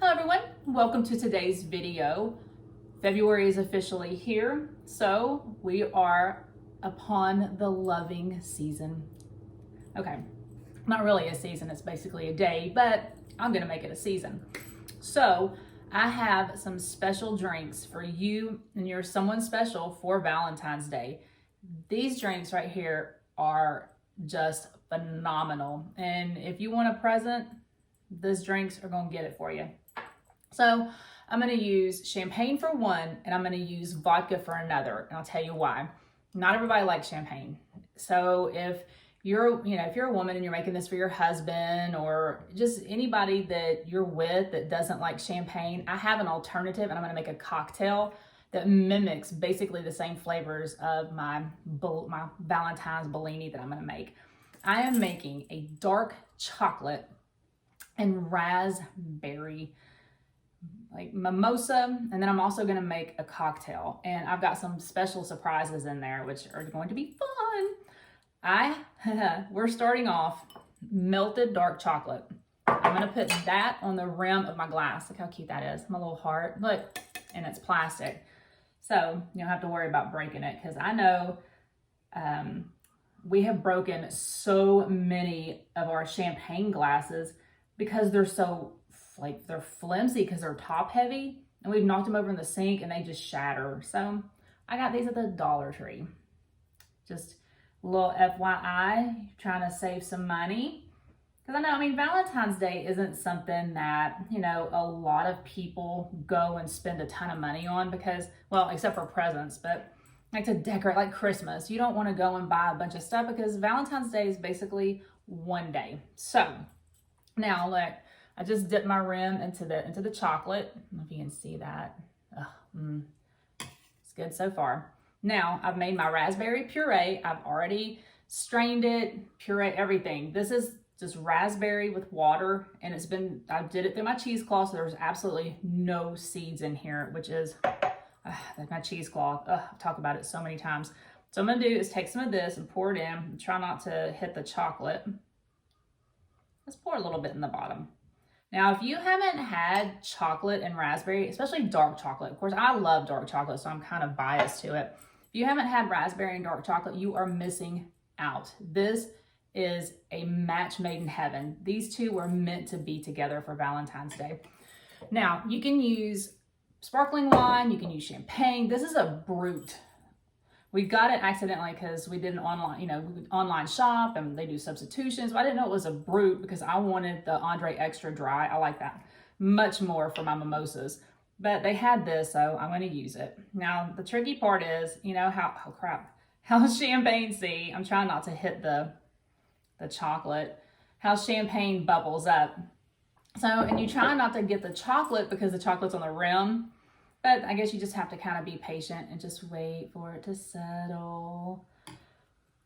Hello everyone, welcome to today's video. February is officially here, so we are upon the loving season. Okay, not really a season, it's basically a day, but I'm gonna make it a season. So I have some special drinks for you and you're someone special for Valentine's Day. These drinks right here are just phenomenal. And if you want a present, these drinks are gonna get it for you. So I'm gonna use champagne for one, and I'm gonna use vodka for another, and I'll tell you why. Not everybody likes champagne. So if you're a woman and you're making this for your husband or just anybody that you're with that doesn't like champagne, I have an alternative, and I'm gonna make a cocktail that mimics basically the same flavors of my Valentine's Bellini that I'm gonna make. I am making a dark chocolate and raspberry like mimosa, and then I'm also gonna make a cocktail, and I've got some special surprises in there which are going to be fun. We're starting off melted dark chocolate. I'm gonna put that on the rim of my glass. Look how cute that is, my little heart. Look, and it's plastic, so you don't have to worry about breaking it, because I know we have broken so many of our champagne glasses because they're so they're flimsy because they're top heavy, and we've knocked them over in the sink and they just shatter. So I got these at the Dollar Tree. Just a little FYI, trying to save some money. Because I know, Valentine's Day isn't something that, a lot of people go and spend a ton of money on because, well, except for presents, but like to decorate, like Christmas. You don't want to go and buy a bunch of stuff because Valentine's Day is basically one day. So now look, I just dipped my rim into the chocolate. I don't know if you can see that. It's good so far. Now I've made my raspberry puree. I've already strained it, puree everything. This is just raspberry with water, and I did it through my cheesecloth, so there's absolutely no seeds in here, which is my cheesecloth. I've talked about it so many times. So I'm gonna do is take some of this and pour it in. Try not to hit the chocolate. Let's pour a little bit in the bottom. Now, if you haven't had chocolate and raspberry, especially dark chocolate, of course, I love dark chocolate, so I'm kind of biased to it. If you haven't had raspberry and dark chocolate, you are missing out. This is a match made in heaven. These two were meant to be together for Valentine's Day. Now, you can use sparkling wine, you can use champagne. This is a Brut. We got it accidentally because we did an online shop and they do substitutions. But I didn't know it was a Brut because I wanted the Andre Extra Dry. I like that much more for my mimosas. But they had this, so I'm going to use it. Now, the tricky part is, how champagne, see, I'm trying not to hit the chocolate, how champagne bubbles up. So, and you try not to get the chocolate because the chocolate's on the rim. But I guess you just have to kind of be patient and just wait for it to settle.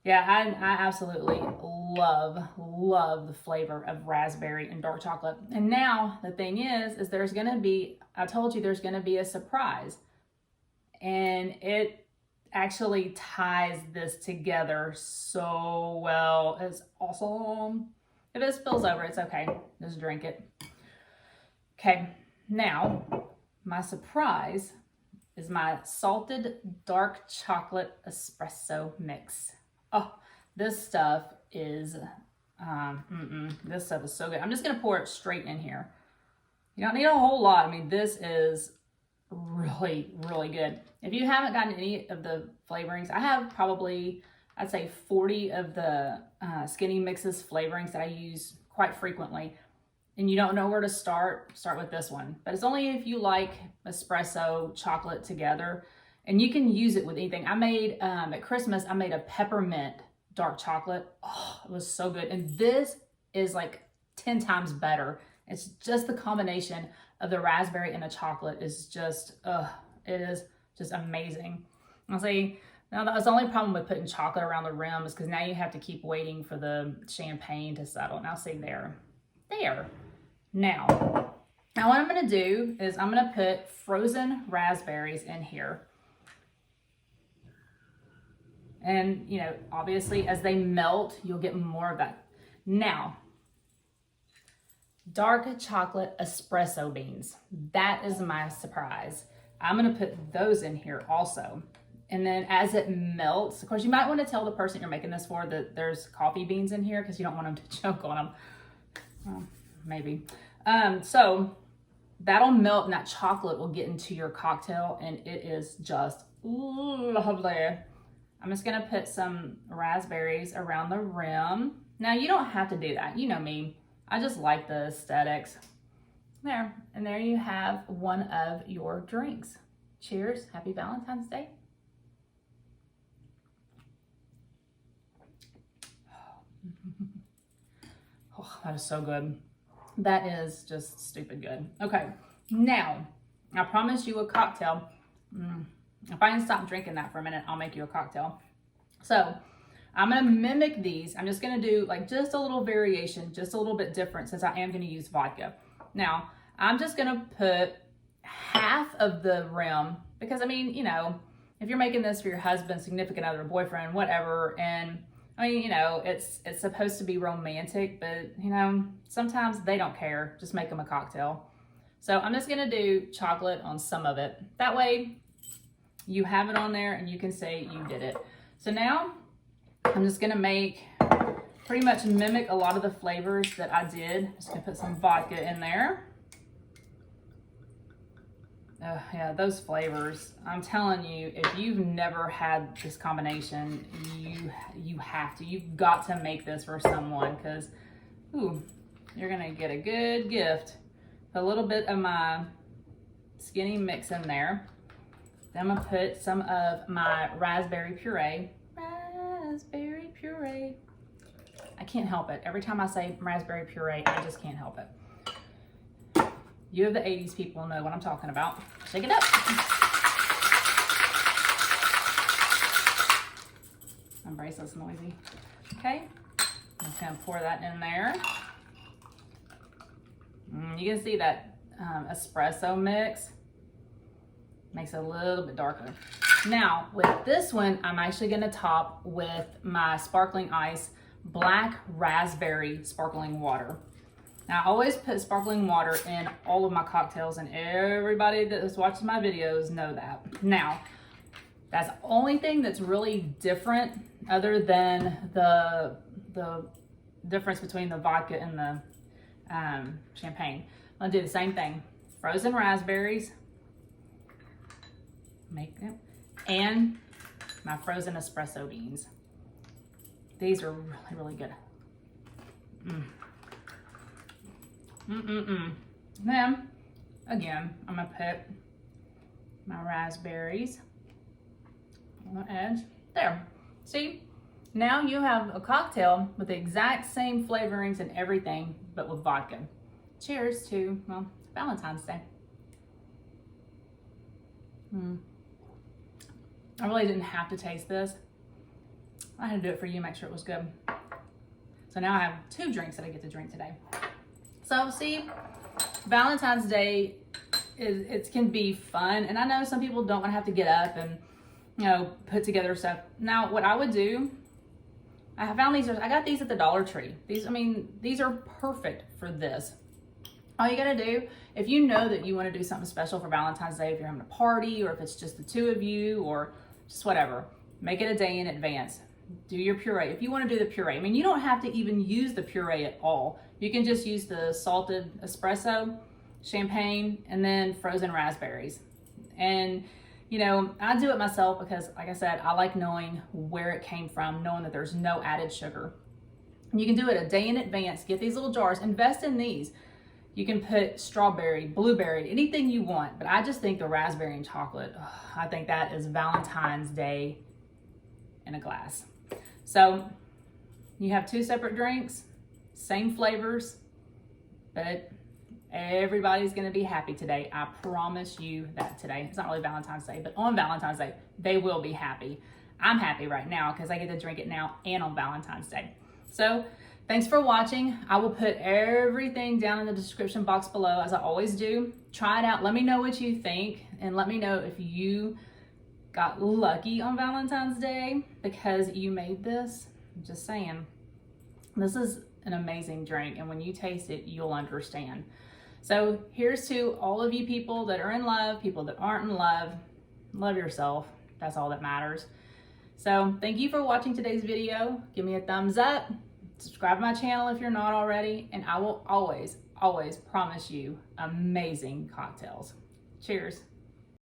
Yeah, I absolutely love the flavor of raspberry and dark chocolate. And now the thing is there's going to be, I told you there's going to be a surprise. And it actually ties this together so well. It's awesome. If it spills over, it's okay. Just drink it. Okay, now my surprise is my salted dark chocolate espresso mix. Oh, this stuff is, this stuff is so good. I'm just gonna pour it straight in here. You don't need a whole lot. This is really, really good. If you haven't gotten any of the flavorings, I have probably, I'd say 40 of the Skinny Mixes flavorings that I use quite frequently. And you don't know where to start with this one. But it's only if you like espresso, chocolate together. And you can use it with anything. I made, at Christmas, I made a peppermint dark chocolate. Oh, it was so good. And this is like 10 times better. It's just the combination of the raspberry and the chocolate is just, it is just amazing. I'll say, now that's the only problem with putting chocolate around the rim is because now you have to keep waiting for the champagne to settle. Now see there. Now what I'm going to do is I'm going to put frozen raspberries in here. And, obviously as they melt, you'll get more of that. Now, dark chocolate espresso beans. That is my surprise. I'm gonna put those in here also. And then as it melts, of course, you might want to tell the person you're making this for that there's coffee beans in here because you don't want them to choke on them. Well, maybe. So that'll melt and that chocolate will get into your cocktail and it is just lovely. I'm just gonna put some raspberries around the rim. Now you don't have to do that. You know me. I just like the aesthetics. There, and there you have one of your drinks. Cheers, happy Valentine's Day. Oh, that is so good. That is just stupid good. Okay, now, I promised you a cocktail. If I can stop drinking that for a minute, I'll make you a cocktail. So, I'm gonna mimic these. I'm just gonna do like just a little variation, just a little bit different since I am gonna use vodka. Now, I'm just gonna put half of the rim because I mean, you know, if you're making this for your husband, significant other, boyfriend, whatever, and I mean, you know, it's supposed to be romantic, but you know, sometimes they don't care. Just make them a cocktail. So I'm just gonna do chocolate on some of it. That way you have it on there and you can say you did it. So now I'm just gonna pretty much mimic a lot of the flavors that I did. I'm just gonna put some vodka in there. Yeah, those flavors. I'm telling you, if you've never had this combination, you have to. You've got to make this for someone because, ooh, you're gonna get a good gift. A little bit of my skinny mix in there. Then I'm gonna put some of my raspberry puree. Raspberry puree. I can't help it. Every time I say raspberry puree, I just can't help it. You of the 80s people know what I'm talking about. Shake it up. My bracelet's noisy. Okay, I'm just gonna pour that in there. You can see that espresso mix makes it a little bit darker. Now, with this one, I'm actually gonna top with my sparkling ice, black raspberry sparkling water. Now, I always put sparkling water in all of my cocktails, and everybody that is watching my videos know that. Now, that's the only thing that's really different other than the difference between the vodka and the champagne. I'm gonna do the same thing. Frozen raspberries, and my frozen espresso beans. These are really, really good. Then, again, I'm gonna put my raspberries on the edge. There. See? Now you have a cocktail with the exact same flavorings and everything, but with vodka. Cheers to, well, Valentine's Day. I really didn't have to taste this. I had to do it for you, make sure it was good. So now I have 2 drinks that I get to drink today. So see, Valentine's Day it can be fun, and I know some people don't want to have to get up and, you know, put together stuff. Now, what I would do, I found these. I got these at the Dollar Tree. These are perfect for this. All you gotta do, if you know that you want to do something special for Valentine's Day, if you're having a party or if it's just the 2 of you or just whatever, make it a day in advance. Do your puree. If you want to do the puree, I mean, you don't have to even use the puree at all. You can just use the salted espresso, champagne, and then frozen raspberries. And, you know, I do it myself because, like I said, I like knowing where it came from, knowing that there's no added sugar. And you can do it a day in advance. Get these little jars, invest in these. You can put strawberry, blueberry, anything you want. But I just think the raspberry and chocolate, I think that is Valentine's Day in a glass. So you have 2 separate drinks, same flavors, but everybody's gonna be happy today. I promise you that today. It's not really Valentine's Day, but on Valentine's Day, they will be happy. I'm happy right now because I get to drink it now and on Valentine's Day. So thanks for watching. I will put everything down in the description box below, as I always do. Try it out. Let me know what you think, and let me know if you got lucky on Valentine's Day because you made this. I'm just saying. This is an amazing drink. And when you taste it, you'll understand. So here's to all of you people that are in love, people that aren't in love. Love yourself. That's all that matters. So thank you for watching today's video. Give me a thumbs up. Subscribe to my channel if you're not already. And I will always, always promise you amazing cocktails. Cheers.